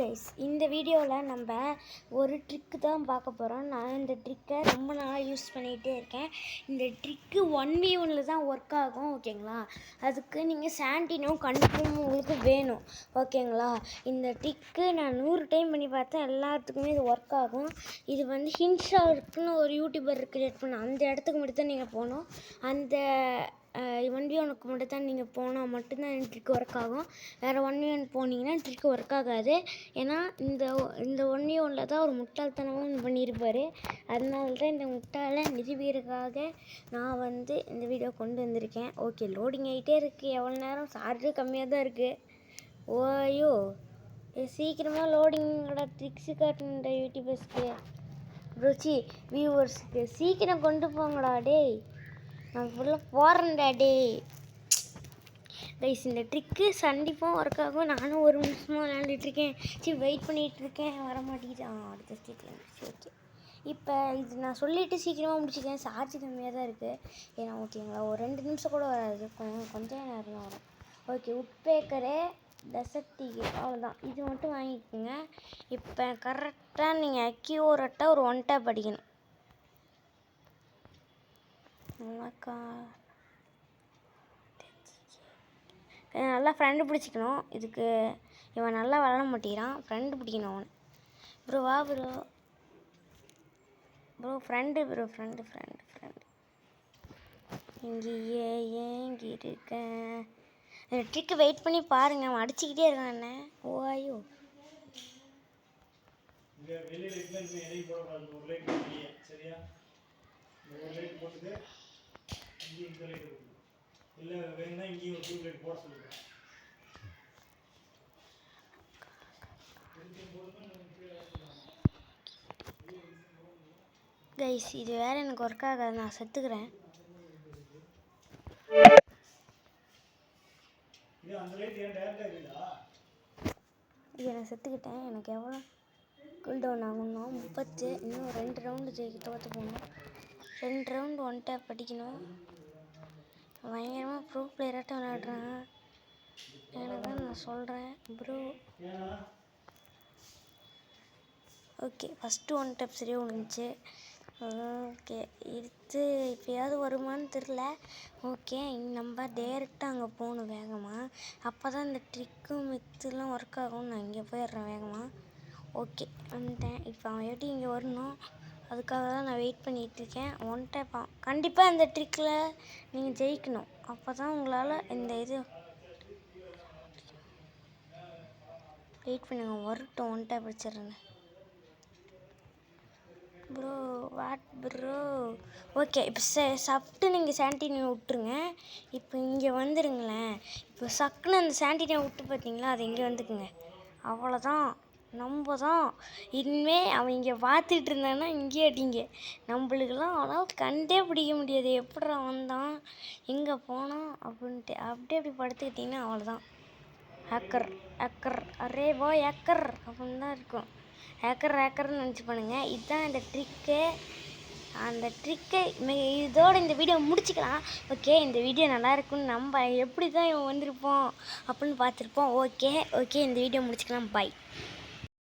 Guys, இந்த வீடியோவில் நம்ம ஒரு ட்ரிக்கு தான் பார்க்க போகிறோம். நான் இந்த ட்ரிக்கை ரொம்ப நாளாக யூஸ் பண்ணிகிட்டே இருக்கேன். இந்த ட்ரிக்கு 1v1 தான் ஒர்க் ஆகும், ஓகேங்களா? அதுக்கு நீங்கள் சாண்டினோ கண்டிப்பாக உங்களுக்கு வேணும், ஓகேங்களா? இந்த ட்ரிக்கு நான் 100 டைம் பண்ணி பார்த்தேன், எல்லாத்துக்குமே இது ஒர்க் ஆகும். இது வந்து ஹின்ஷார்க்குன்னு ஒரு யூடியூபர் கிரியேட் பண்ண அந்த இடத்துக்கு மட்டும் தான் நீங்கள் போகணும். அந்த 1v1க்கு மட்டும் தான் நீங்கள் போனால் மட்டும்தான் ட்ரிக் ஒர்க் ஆகும். வேறு 1v1 போனீங்கன்னா ட்ரிக் ஒர்க் ஆகாது. ஏன்னா இந்த 1v1 தான் ஒரு முட்டாள்தனமாக பண்ணியிருப்பார். அதனால தான் இந்த முட்டாளை நிரூபிக்கிறதுக்காக நான் வந்து இந்த வீடியோ கொண்டு வந்திருக்கேன். ஓகே, லோடிங் ஆகிட்டே இருக்குது. எவ்வளோ நேரம் சார்ஜு கம்மியாக தான் இருக்குது. ஓய்யோ, சீக்கிரமாக லோடிங்கோட ட்ரிக்ஸு காட்டுன்ற யூடியூபர்ஸ்க்கு ருச்சி வியூவர்ஸுக்கு சீக்கிரம் கொண்டு போங்கடா டேய். நான் ஃபுல்லாக போகிறேன்டா டே கைஸ். இந்த ட்ரிக்கு கண்டிப்பாக ஒர்க் ஆகும். நானும் ஒரு நிமிஷமாக விளையாண்டுட்ருக்கேன், வெயிட் பண்ணிகிட்ருக்கேன், வர மாட்டேங்குது. அடுத்த ஸ்டேட்டில் இருந்துச்சு. ஓகே, இப்போ இது நான் சொல்லிவிட்டு சீக்கிரமாக முடிச்சுக்கேன். சார்ஜ் கம்மியாக தான் இருக்குது. ஏன்னா ஓகேங்களா, ஒரு 2 நிமிஷம் கூட வராது, கொஞ்சம் நேரம் தான் வரும். ஓகே, உட்பேக்கரு டெசர்ட்டிக்கு அவ்வளோதான். இது மட்டும் வாங்கிக்கோங்க. இப்போ கரெக்டாக நீங்கள் அக்யூரேட்டாக ஒரு 1 டேப் அடிக்கணும். நல்லா ஃப்ரெண்டு பிடிச்சிக்கணும். இதுக்கு இவன் நல்லா விளாட மாட்டேங்கிறான், ஃப்ரெண்டு பிடிக்கணும் அவனை. ப்ரோ வா ப்ரோ ஃப்ரெண்டு இங்கேயே ஏங்கி இருக்கேன். இந்த ட்ரிக்கு வெயிட் பண்ணி பாருங்க. அவன் அடிச்சுக்கிட்டே இருக்கான் என்ன. ஓய்யோ, கைஸ் இது வேற எனக்கு ஒர்க் ஆகாது, நான் செத்துக்கிறேன். இது நான் செத்துக்கிட்டேன். எனக்கு எவ்வளோ கூல் டவுன் ஆகணும்னா 30. இன்னும் 2 ரவுண்டு தோற்று போகணும். 2 ரவுண்டு 1 டேப் அடிக்கணும். பயங்கரமாக ப்ரோ பிளேயராட்டம் விளையாடுறேன். எனக்கு தான் நான் சொல்கிறேன் ப்ரோ. ஓகே, ஃபஸ்ட்டு 1 டேப் சரியாக விழுந்துச்சு. ஓகே, எடுத்து இப்போயாவது வருமானு தெரில. ஓகே, நம்ம டேரெக்டாக அங்கே போகணும் வேகமாக. அப்போ தான் இந்த ட்ரிக்கும் மித்துலாம் ஒர்க் ஆகும். நான் இங்கே போயிடுறேன் வேகமாக. ஓகே, வந்துட்டேன். இப்போ அவன் எப்படி இங்கே வரணும், அதுக்காக தான் நான் வெயிட் பண்ணிகிட்ருக்கேன். 1 டேப் கண்டிப்பாக இந்த ட்ரிக்கில் நீங்கள் ஜெயிக்கணும். அப்போ தான் உங்களால் இந்த இது வெயிட் பண்ணுங்க, வரட்டும். 1 டேப் வச்சிடுறேன் ப்ரோ. What bro? ஓகே, இப்போ சாப்பிட்டு நீங்கள் சாண்டினியை விட்டுருங்க. இப்போ இங்கே வந்துடுங்களேன். இப்போ சக்குன்னு அந்த சாண்டினியை விட்டு பார்த்தீங்களா, அது இங்கே வந்துக்குங்க. அவ்வளோதான், நம்ம தான் இனிமேல். அவன் இங்கே பார்த்துட்டு இருந்தான்னா இங்கே அடிங்க. நம்மளுக்கெல்லாம் அவனால் கண்டே பிடிக்க முடியாது. எப்படா வந்தான், எங்கே போனான் அப்படின்ட்டு அப்படி படுத்துக்கிட்டிங்கன்னா அவ்வளோதான். ஹேக்கர் அரே வா ஹேக்கர் அப்படின்னு தான் இருக்கும். ஹேக்கர்னு நினச்சி பண்ணுங்க. இதுதான் இந்த ட்ரிக்கு. அந்த ட்ரிக்கை இதோடு இந்த வீடியோ முடிச்சுக்கலாம். ஓகே, இந்த வீடியோ நல்லா இருக்குன்னு நம்ம எப்படி தான் இவன் வந்திருப்போம் அப்படின்னு பார்த்துருப்போம். ஓகே, இந்த வீடியோ முடிச்சுக்கலாம். பை.